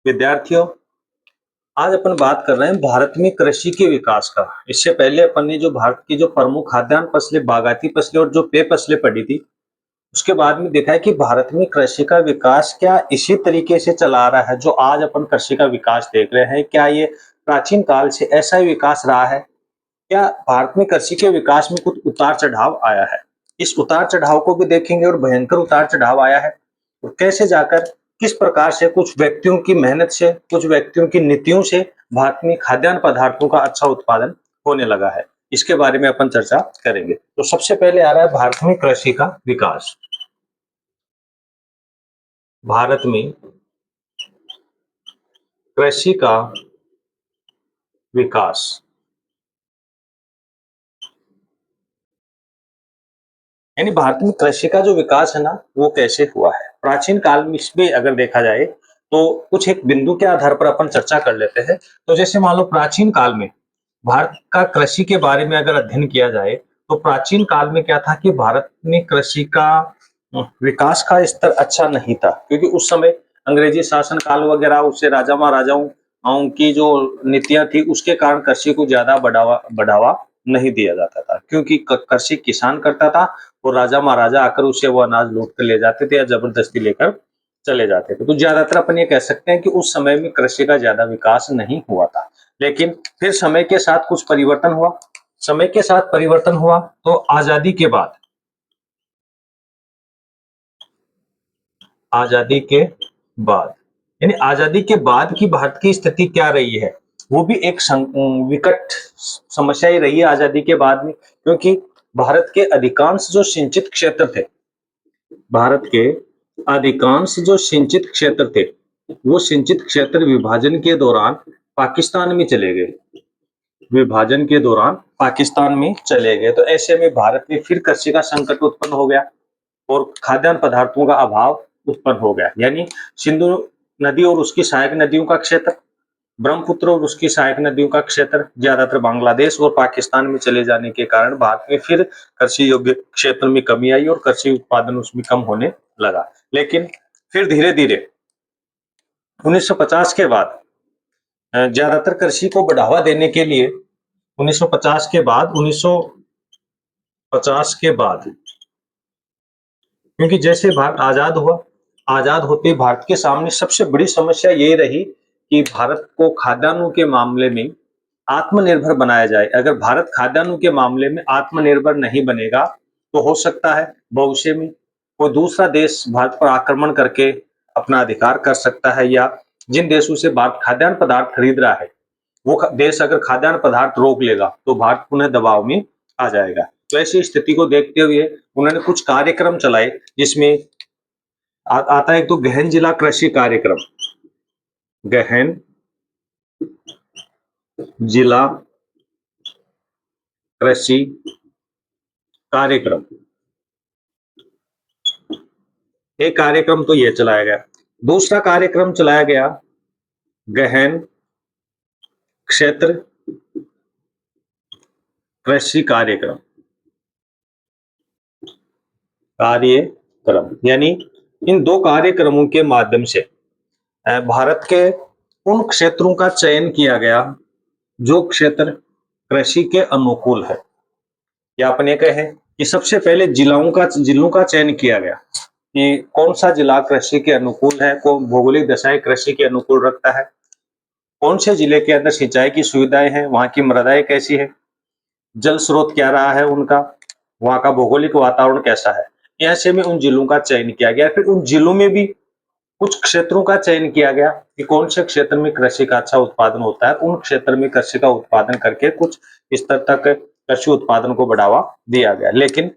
विद्यार्थियों, आज अपन बात कर रहे हैं भारत में कृषि के विकास का। इससे पहले अपन ने जो भारत की जो प्रमुख खाद्यान्न फसलें, बागायती फसलें और जो पेय फसलें पढ़ी थी, उसके बाद में देखा है कि भारत में कृषि का विकास क्या इसी तरीके से चला आ रहा है जो आज अपन कृषि का विकास देख रहे हैं। क्या ये प्राचीन काल से ऐसा ही विकास रहा है? क्या भारत में कृषि के विकास में कुछ उतार चढ़ाव आया है? इस उतार चढ़ाव को भी देखेंगे और भयंकर उतार चढ़ाव आया है और कैसे जाकर किस प्रकार से कुछ व्यक्तियों की मेहनत से, कुछ व्यक्तियों की नीतियों से भारत में खाद्यान्न पदार्थों का अच्छा उत्पादन होने लगा है। इसके बारे में अपन चर्चा करेंगे। तो सबसे पहले आ रहा है भारत में कृषि का विकास। भारत में कृषि का विकास यानी भारत में कृषि का जो विकास है ना, वो कैसे हुआ है? प्राचीन काल में इसमें अगर देखा जाए तो कुछ एक बिंदु के आधार पर अपन चर्चा कर लेते हैं। तो जैसे मान लो प्राचीन काल में भारत का कृषि के बारे में अगर अध्ययन किया जाए तो प्राचीन काल में क्या था कि भारत में कृषि का विकास का स्तर अच्छा नहीं था, क्योंकि उस समय अंग्रेजी शासन काल वगैरह, उससे राजा महाराजाओं की जो नीतियां थी उसके कारण कृषि को ज्यादा बढ़ावा बढ़ावा नहीं दिया जाता था, क्योंकि कृषि किसान करता था और राजा महाराजा आकर उसे वो अनाज लूट कर ले जाते थे या जबरदस्ती लेकर चले जाते थे। तो ज्यादातर अपन ये कह सकते हैं कि उस समय में कृषि का ज्यादा विकास नहीं हुआ था। लेकिन फिर समय के साथ कुछ परिवर्तन हुआ। समय के साथ परिवर्तन हुआ तो आजादी के बाद यानी आजादी के बाद की भारत की स्थिति क्या रही है, वो भी एक विकट समस्या ही रही है आजादी के बाद में, क्योंकि भारत के अधिकांश जो सिंचित क्षेत्र थे, भारत के अधिकांश जो सिंचित क्षेत्र थे, वो सिंचित क्षेत्र विभाजन के दौरान पाकिस्तान में चले गए। विभाजन के दौरान पाकिस्तान में चले गए। तो ऐसे में भारत में फिर कृषि का संकट उत्पन्न हो गया और खाद्यान्न पदार्थों का अभाव उत्पन्न हो गया। यानी सिंधु नदी और उसकी सहायक नदियों का क्षेत्र, ब्रह्मपुत्र और उसकी सहायक नदियों का क्षेत्र ज्यादातर बांग्लादेश और पाकिस्तान में चले जाने के कारण भारत में फिर कृषि योग्य क्षेत्र में कमी आई और कृषि उत्पादन उसमें कम होने लगा। लेकिन फिर धीरे धीरे 1950 के बाद ज्यादातर कृषि को बढ़ावा देने के लिए 1950 के बाद 1950 के बाद क्योंकि जैसे भारत आजाद हुआ, आजाद होते भारत के सामने सबसे बड़ी समस्या ये रही कि भारत को खाद्यान्नों के मामले में आत्मनिर्भर बनाया जाए। अगर भारत खाद्यान्नों के मामले में आत्मनिर्भर नहीं बनेगा तो हो सकता है भविष्य में कोई दूसरा देश भारत पर आक्रमण करके अपना अधिकार कर सकता है, या जिन देशों से भारत खाद्यान्न पदार्थ खरीद रहा है वो देश अगर खाद्यान्न पदार्थ रोक लेगा तो भारत पुनः दबाव में आ जाएगा। तो ऐसी स्थिति को देखते हुए उन्होंने कुछ कार्यक्रम चलाए, जिसमें आता है एक तो गहन जिला कृषि कार्यक्रम। गहन जिला कृषि कार्यक्रम, एक कार्यक्रम तो यह चलाया गया। दूसरा कार्यक्रम चलाया गया गहन क्षेत्र कृषि कार्यक्रम। कार्यक्रम यानी इन दो कार्यक्रमों के माध्यम से भारत के उन क्षेत्रों का चयन किया गया जो क्षेत्र कृषि के अनुकूल है, या अपन ये कहें कि सबसे पहले जिलों का चयन किया गया कि कौन सा जिला कृषि के अनुकूल है, कौन भौगोलिक दशाएं कृषि के अनुकूल रखता है, कौन से जिले के अंदर सिंचाई की सुविधाएं हैं, वहां की मृदाएं कैसी है, जल स्रोत क्या रहा है उनका, वहां का भौगोलिक वातावरण कैसा है। ऐसे में उन जिलों का चयन किया गया। फिर उन जिलों में भी कुछ क्षेत्रों का चयन किया गया कि कौन से क्षेत्र में कृषि का अच्छा उत्पादन होता है। उन क्षेत्र में कृषि का उत्पादन करके कुछ स्तर तक कृषि उत्पादन को बढ़ावा दिया गया। लेकिन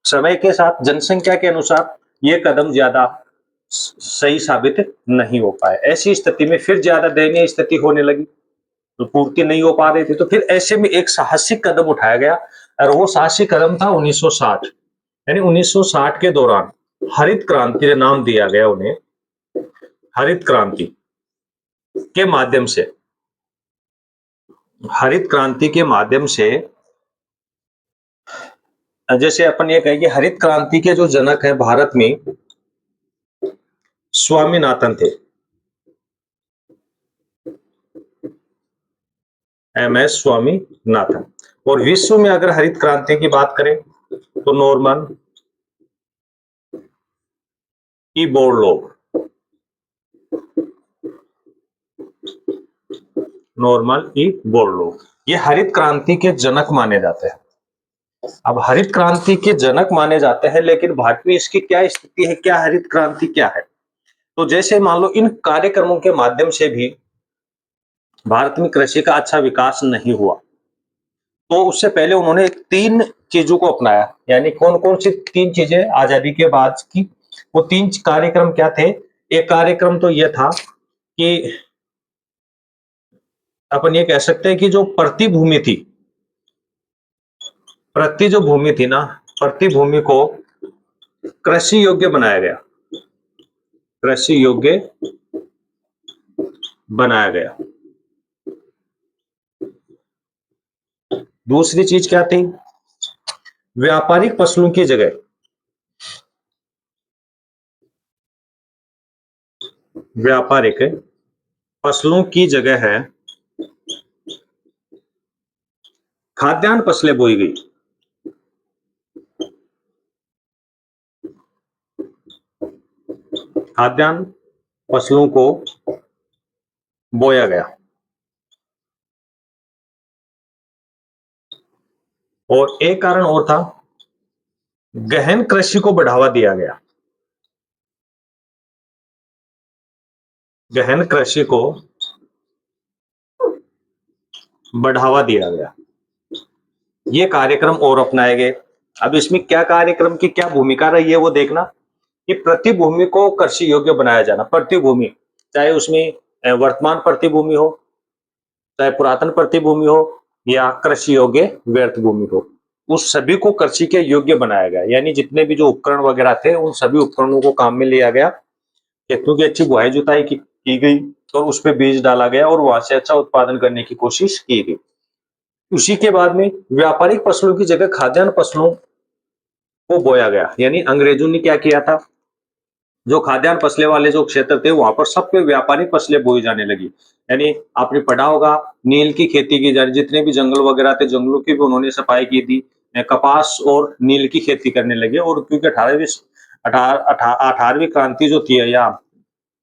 समय के साथ जनसंख्या के अनुसार ये कदम ज्यादा सही साबित नहीं हो पाए। ऐसी स्थिति में फिर ज्यादा दयनीय स्थिति होने लगी, तो पूर्ति नहीं हो पा रही थी। तो फिर ऐसे में एक साहसिक कदम उठाया गया और वो साहसिक कदम था 1960। यानी 1960 के दौरान हरित क्रांति नाम दिया गया उन्हें। हरित क्रांति के माध्यम से, हरित क्रांति के माध्यम से जैसे अपन ये कहें कि हरित क्रांति के जो जनक हैं भारत में स्वामीनाथन थे। MS स्वामीनाथन। और विश्व में अगर हरित क्रांति की बात करें तो Norman E Borlaug, Norman E Borlaug, ये हरित क्रांति के जनक माने जाते हैं। अब हरित क्रांति के जनक माने जाते हैं, लेकिन भारत में इसकी क्या स्थिति है, क्या हरित क्रांति क्या है? तो जैसे मान लो इन कार्यक्रमों के माध्यम से भी भारत में कृषि का अच्छा विकास नहीं हुआ, तो उससे पहले उन्होंने तीन चीजों को अपनाया। यानी कौन कौन सी तीन चीजें आजादी के बाद की, वो तीन कार्यक्रम क्या थे? एक कार्यक्रम तो यह था कि अपन ये कह सकते हैं कि जो प्रति भूमि थी, प्रति जो भूमि थी ना, प्रति भूमि को कृषि योग्य बनाया गया, कृषि योग्य बनाया गया। दूसरी चीज क्या थी? व्यापारिक फसलों की जगह, व्यापारिक फसलों की जगह है खाद्यान्न फसलें बोई गई। खाद्यान्न फसलों को बोया गया। और एक कारण और था, गहन कृषि को बढ़ावा दिया गया। गहन कृषि को बढ़ावा दिया गया, ये कार्यक्रम और अपनाए गए। अब इसमें क्या कार्यक्रम की क्या भूमिका रही है वो देखना, कि प्रति भूमि को कृषि योग्य बनाया जाना। प्रति भूमि, चाहे उसमें वर्तमान प्रति भूमि हो, चाहे पुरातन प्रति भूमि हो, या कृषि योग्य व्यर्थ भूमि हो, उस सभी को कृषि के योग्य बनाया गया। यानी जितने भी जो उपकरण वगैरह थे, उन सभी उपकरणों को काम में लिया गया, खेतों की अच्छी बुआई जुताई की गई, और उस पर बीज डाला गया, और वहां से अच्छा उत्पादन करने की कोशिश की गई। उसी के बाद में व्यापारिक फसलों की जगह खाद्यान्न फसलों को बोया गया। यानी अंग्रेजों ने क्या किया था, जो खाद्यान्न फसलें वाले जो क्षेत्र थे, वहां पर सब पे व्यापारिक फसलें बोई जाने लगी। यानी आपने पढ़ा होगा, नील की खेती की जा रही, जितने भी जंगल वगैरह थे, जंगलों की भी उन्होंने सफाई की थी। कपास और नील की खेती करने लगे। और क्योंकि 18वीं क्रांति जो थी, या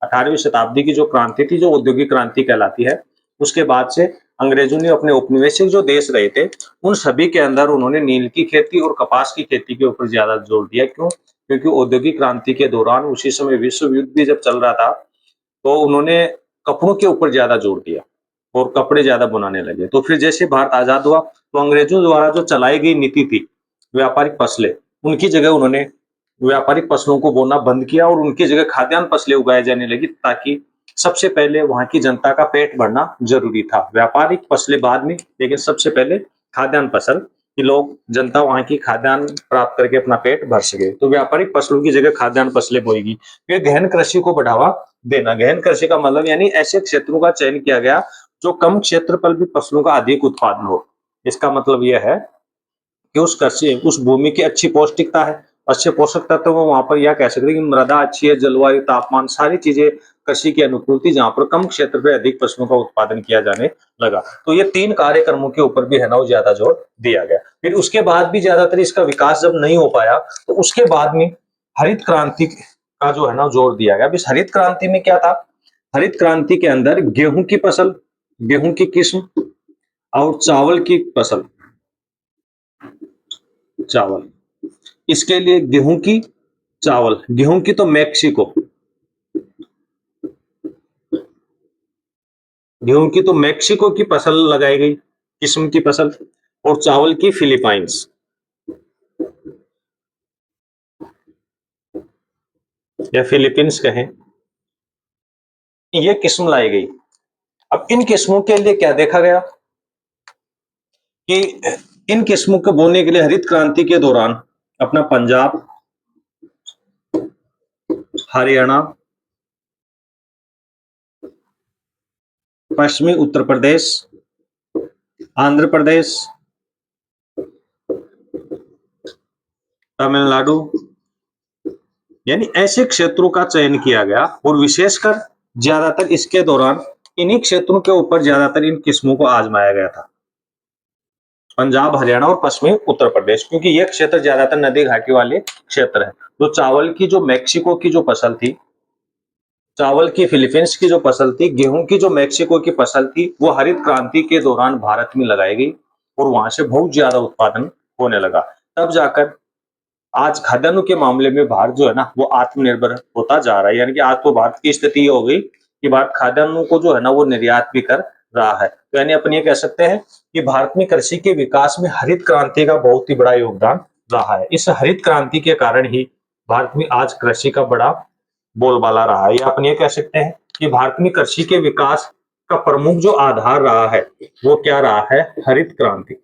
18वीं शताब्दी की जो क्रांति थी, जो औद्योगिक क्रांति कहलाती है, उसके बाद से अंग्रेजों ने अपने उपनिवेशिक जो देश रहे थे, उन सभी के अंदर उन्होंने नील की खेती और कपास की खेती के ऊपर ज्यादा जोर दिया। क्यों? क्योंकि औद्योगिक क्रांति के दौरान उसी समय विश्व युद्ध भी जब चल रहा था, तो उन्होंने कपड़ों के ऊपर ज्यादा जोर दिया और कपड़े ज्यादा बनाने लगे। तो फिर जैसे भारत आजाद हुआ, तो अंग्रेजों द्वारा जो चलाई गई नीति थी व्यापारिक फसलें, उनकी जगह उन्होंने व्यापारिक फसलों को बोना बंद किया, और उनकी जगह खाद्यान्न फसलें उगाई जाने लगी, ताकि सबसे पहले वहां की जनता का पेट भरना जरूरी था। व्यापारिक फसलें बाद में, लेकिन सबसे पहले खाद्यान्न फसल, कि लोग, जनता वहां की खाद्यान्न प्राप्त करके अपना पेट भर सके। तो व्यापारिक फसलों की जगह खाद्यान्न फसलें बोएगी। फिर गहन कृषि को बढ़ावा देना। गहन कृषि का मतलब यानी ऐसे क्षेत्रों का चयन किया गया जो कम क्षेत्र पर भी फसलों का अधिक उत्पादन हो। इसका मतलब यह है कि उस कृषि, उस भूमि की अच्छी पौष्टिकता है, अच्छे पोषक तत्व वो वहां पर, यह कह सकते हैं कि मृदा अच्छी है, जलवायु, तापमान, सारी चीजें कृषि की अनुकूल थी, जहां पर कम क्षेत्र पे अधिक फसलों का उत्पादन किया जाने लगा। तो ये तीन कार्यक्रमों के ऊपर भी है ना, वो ज्यादा जोर दिया गया। फिर उसके बाद भी ज्यादातर इसका विकास जब नहीं हो पाया, तो उसके बाद में हरित क्रांति का जो है ना जोर दिया गया। अब इस हरित क्रांति में क्या था? हरित क्रांति के अंदर गेहूं की फसल, गेहूं की किस्म, और चावल की फसल, चावल, इसके लिए गेहूं की, चावल, गेहूं की तो मैक्सिको, गेहूं की तो मैक्सिको की फसल लगाई गई, किस्म की फसल, और चावल की फिलीपाइंस या फिलीपींस कहें, ये किस्म लाई गई। अब इन किस्मों के लिए क्या देखा गया, कि इन किस्मों को बोने के लिए हरित क्रांति के दौरान अपना पंजाब, हरियाणा, पश्चिमी उत्तर प्रदेश, आंध्र प्रदेश, तमिलनाडु, यानी ऐसे क्षेत्रों का चयन किया गया। और विशेषकर ज्यादातर इसके दौरान इन्हीं क्षेत्रों के ऊपर ज्यादातर इन किस्मों को आजमाया गया था। पंजाब, हरियाणा और पश्चिमी उत्तर प्रदेश, क्योंकि ये क्षेत्र ज्यादातर नदी घाटी वाले क्षेत्र है। तो चावल की जो मेक्सिको की जो फसल थी, चावल की फिलीपींस की जो फसल थी, गेहूं की जो मेक्सिको की फसल थी, वो हरित क्रांति के दौरान भारत में लगाई गई और वहां से बहुत ज्यादा उत्पादन होने लगा। तब जाकर आज खाद्यान्नों के मामले में भारत जो है ना वो आत्मनिर्भर होता जा रहा है। यानी कि आज तो भारत की स्थिति ये हो गई कि भारत खाद्यान्नों को जो है ना वो निर्यात भी कर रहा है। तो यानी अपन ये कह सकते हैं कि भारत में कृषि के विकास में हरित क्रांति का बहुत ही बड़ा योगदान रहा है। इस हरित क्रांति के कारण ही भारत में आज कृषि का बड़ा बोलबाला रहा है। या अपन ये कह सकते हैं कि भारत में कृषि के विकास का प्रमुख जो आधार रहा है वो क्या रहा है? हरित क्रांति।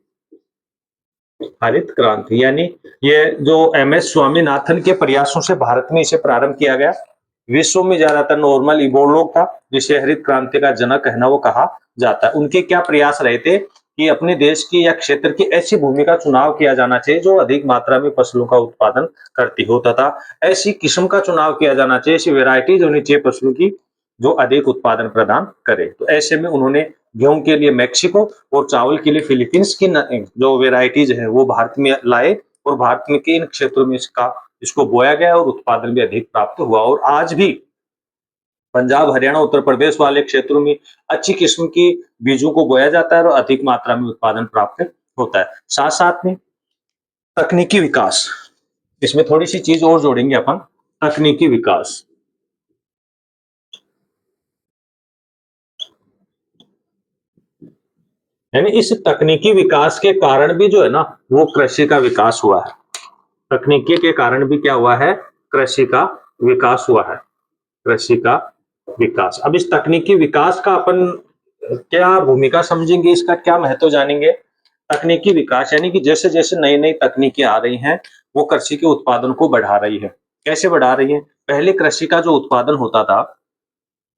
हरित क्रांति यानी ये जो एमएस स्वामीनाथन के प्रयासों से भारत में इसे प्रारंभ किया गया। विश्व में ज्यादातर नॉर्मल इबोर लोग था जिसे हरित क्रांति का जनक है ना वो कहा जाता है। उनके क्या प्रयास रहे थे कि अपने देश की या क्षेत्र की ऐसी भूमि का चुनाव किया जाना चाहिए जो अधिक मात्रा में फसलों का उत्पादन करती हो, तथा ऐसी किस्म का चुनाव किया जाना चाहिए, ऐसी वेराइटीज होनी चाहिए फसलों की जो अधिक उत्पादन प्रदान करे। तो ऐसे में उन्होंने गेहूं के लिए मेक्सिको और चावल के लिए फिलीपींस की जो वेराइटीज है वो भारत में लाए और भारत में के इन क्षेत्रों में इसको बोया गया और उत्पादन भी अधिक प्राप्त हुआ। और आज भी पंजाब, हरियाणा, उत्तर प्रदेश वाले क्षेत्रों में अच्छी किस्म की बीजों को बोया जाता है और अधिक मात्रा में उत्पादन प्राप्त होता है। साथ साथ में तकनीकी विकास, इसमें थोड़ी सी चीज और जोड़ेंगे अपन, तकनीकी विकास। यानी इस तकनीकी विकास के कारण भी जो है ना वो कृषि का विकास हुआ है। तकनीकी के कारण भी क्या हुआ है? कृषि का विकास हुआ है। कृषि का विकास। अब इस तकनीकी विकास का अपन क्या भूमिका समझेंगे, इसका क्या महत्व जानेंगे। तकनीकी विकास यानी कि जैसे जैसे नई नई तकनीकें आ रही हैं वो कृषि के उत्पादन को बढ़ा रही है। कैसे बढ़ा रही है? पहले कृषि का जो उत्पादन होता था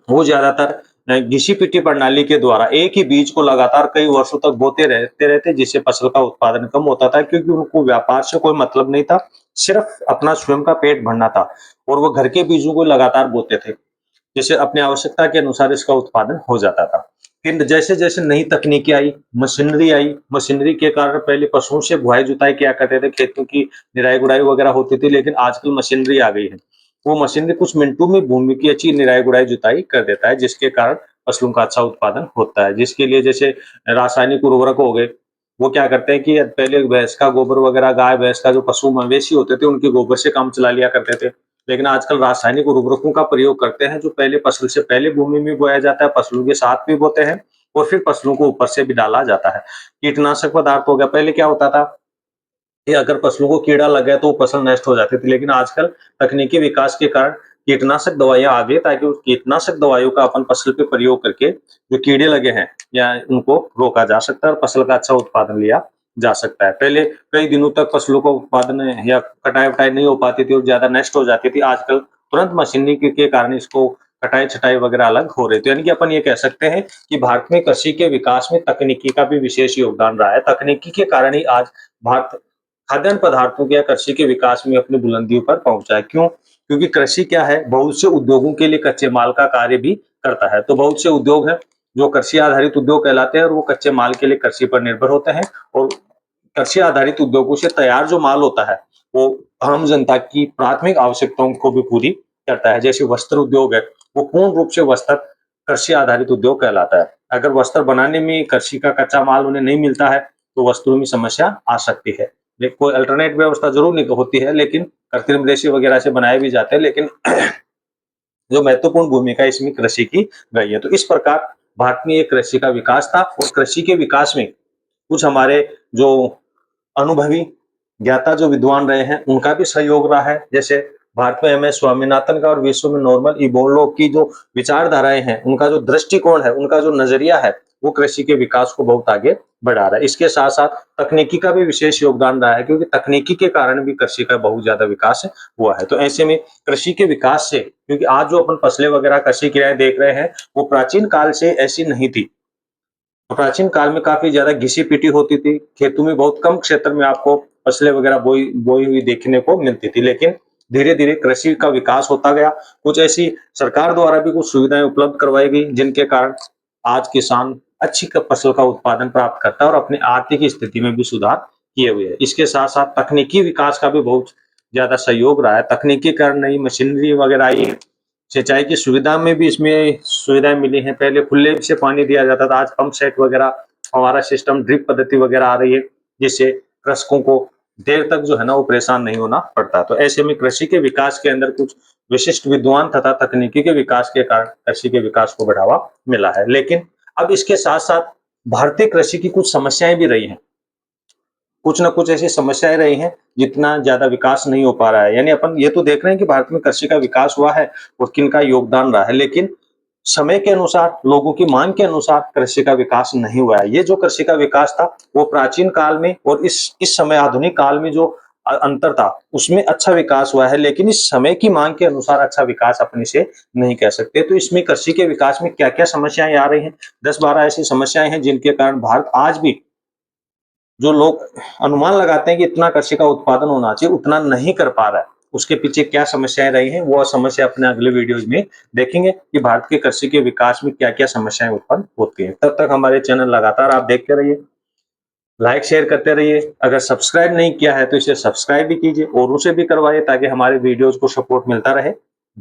वो ज्यादातर घिसी पिटी प्रणाली के द्वारा एक ही बीज को लगातार कई वर्षों तक बोते रहते रहते, जिससे फसल का उत्पादन कम होता था क्योंकि उनको व्यापार से कोई मतलब नहीं था, सिर्फ अपना स्वयं का पेट भरना था और वो घर के बीजों को लगातार बोते थे जिससे अपनी आवश्यकता के अनुसार इसका उत्पादन हो जाता था। फिर जैसे जैसे नई तकनीकी आई, मशीनरी आई, मशीनरी के कारण पहले पशुओं से बुआई जुताई किया करते थे, खेतों की निराई गुड़ाई वगैरह होती थी, लेकिन आजकल मशीनरी आ गई है। वो मशीनरी कुछ मिनटों में भूमि की अच्छी निराई गुड़ाई जुताई कर देता है जिसके कारण फसलों का अच्छा उत्पादन होता है। जिसके लिए जैसे रासायनिक उर्वरक हो गए, वो क्या करते हैं कि पहले भैंस का गोबर वगैरह, गाय भैंस का जो पशु मवेशी होते थे उनके गोबर से काम चला लिया करते थे, लेकिन आजकल रासायनिक उर्वरकों का प्रयोग करते हैं जो पहले फसल से पहले भूमि में बोया जाता है, फसलों के साथ भी बोते हैं और फिर फसलों को ऊपर से भी डाला जाता है। कीटनाशक पदार्थ हो गया, पहले क्या होता था कि अगर फसलों को कीड़ा लग गया तो वो फसल नष्ट हो जाती थी, लेकिन आजकल तकनीकी विकास के कारण कीटनाशक दवाइयां आ गई ताकि उस कीटनाशक दवाइयों का अपन फसल पे प्रयोग करके जो कीड़े लगे हैं या उनको रोका जा सकता है और फसल का अच्छा उत्पादन लिया जा सकता है। पहले कई दिनों तक फसलों का उत्पादन या कटाई वटाई नहीं हो पाती थी और ज्यादा नष्ट हो जाती थी, आजकल तुरंत मशीनरी के कारण इसको कटाई छटाई वगैरह अलग हो रही थी। यानी कि अपन ये कह सकते हैं कि भारत में कृषि के विकास में तकनीकी का भी विशेष योगदान रहा है। तकनीकी के कारण ही आज भारत खाद्यान्न पदार्थों के या कृषि के विकास में अपनी बुलंदियों पर पहुंचा है। क्यों? क्योंकि कृषि क्या है, बहुत से उद्योगों के लिए कच्चे माल का कार्य भी करता है। तो बहुत से उद्योग हैं जो कृषि आधारित उद्योग कहलाते हैं और वो कच्चे माल के लिए कृषि पर निर्भर होते हैं और कृषि आधारित उद्योगों से तैयार जो माल होता है वो आम जनता की प्राथमिक आवश्यकताओं को भी पूरी करता है। जैसे वस्त्र उद्योग है, वो पूर्ण रूप से वस्त्र कृषि आधारित उद्योग कहलाता है। अगर वस्त्र बनाने में कृषि का कच्चा माल उन्हें नहीं मिलता है तो वस्त्रों में समस्या आ सकती है। कोई अल्टरनेट व्यवस्था जरूर होती है, लेकिन कृत्रिम रेशे वगैरह से बनाए भी जाते हैं, लेकिन जो महत्वपूर्ण भूमिका इसमें कृषि की गई है। तो इस प्रकार भारत में एक कृषि का विकास था और कृषि के विकास में कुछ हमारे जो अनुभवी ज्ञाता जो विद्वान रहे हैं उनका भी सहयोग रहा है। जैसे भारत में एम एस स्वामीनाथन का और विश्व में नॉर्मल इबोलो की जो विचारधाराएं हैं, उनका जो दृष्टिकोण है, उनका जो नजरिया है, वो कृषि के विकास को बहुत आगे बढ़ा रहा है। इसके साथ साथ तकनीकी का भी विशेष योगदान रहा है क्योंकि तकनीकी के कारण भी कृषि का बहुत ज्यादा विकास हुआ है। तो ऐसे में कृषि के विकास से, क्योंकि आज जो अपन फसलें वगैरह कृषि क्रियाएं देख रहे हैं वो प्राचीन काल से ऐसी नहीं थी। प्राचीन काल में काफी ज्यादा घिसी पिटी होती थी, खेतों में बहुत कम क्षेत्र में आपको फसलें वगैरह बोई बोई हुई देखने को मिलती थी, लेकिन धीरे धीरे कृषि का विकास होता गया। कुछ ऐसी सरकार द्वारा भी कुछ सुविधाएं उपलब्ध करवाई गई जिनके कारण आज किसान अच्छी फसल का उत्पादन प्राप्त करता है और अपनी आर्थिक स्थिति में भी सुधार किए हुए है। इसके साथ साथ तकनीकी विकास का भी बहुत ज्यादा सहयोग रहा है। तकनीकी कारण नई मशीनरी वगैरह आई है। सिंचाई की सुविधा में भी इसमें सुविधाएं मिली हैं। पहले खुले से पानी दिया जाता था, आज पंप सेट वगैरह, हमारा सिस्टम ड्रिप पद्धति वगैरह आ रही है, जिससे कृषकों को देर तक जो है ना वो परेशान नहीं होना पड़ता। तो ऐसे में कृषि के विकास के अंदर कुछ विशिष्ट विद्वान तथा तकनीकी के विकास के कारण कृषि के विकास को बढ़ावा मिला है। लेकिन अब इसके साथ साथ भारतीय कृषि की कुछ समस्याएं भी रही हैं। कुछ ना कुछ ऐसी समस्याएं रही हैं जितना ज्यादा विकास नहीं हो पा रहा है। यानी अपन ये तो देख रहे हैं कि भारत में कृषि का विकास हुआ है और किनका योगदान रहा है, लेकिन समय के अनुसार, लोगों की मांग के अनुसार कृषि का विकास नहीं हुआ है। ये जो कृषि का विकास था वो प्राचीन काल में और इस समय आधुनिक काल में जो अंतर था उसमें अच्छा विकास हुआ है, लेकिन इस समय की मांग के अनुसार अच्छा विकास अपने से नहीं कह सकते। तो इसमें कृषि के विकास में क्या क्या समस्याएं आ रही हैं, 10-12 ऐसी समस्याएं हैं जिनके कारण भारत आज भी, जो लोग अनुमान लगाते हैं कि इतना कृषि का उत्पादन होना चाहिए, उतना नहीं कर पा रहा है। उसके पीछे क्या समस्याएं रही हैं वो समस्या अपने अगले वीडियोज में देखेंगे कि भारत के कृषि के विकास में क्या क्या समस्याएं उत्पन्न होती हैं। तब तक हमारे चैनल लगातार आप देखते रहिए, लाइक शेयर करते रहिए। अगर सब्सक्राइब नहीं किया है तो इसे सब्सक्राइब भी कीजिए और उसे भी करवाइए ताकि हमारे वीडियोज को सपोर्ट मिलता रहे।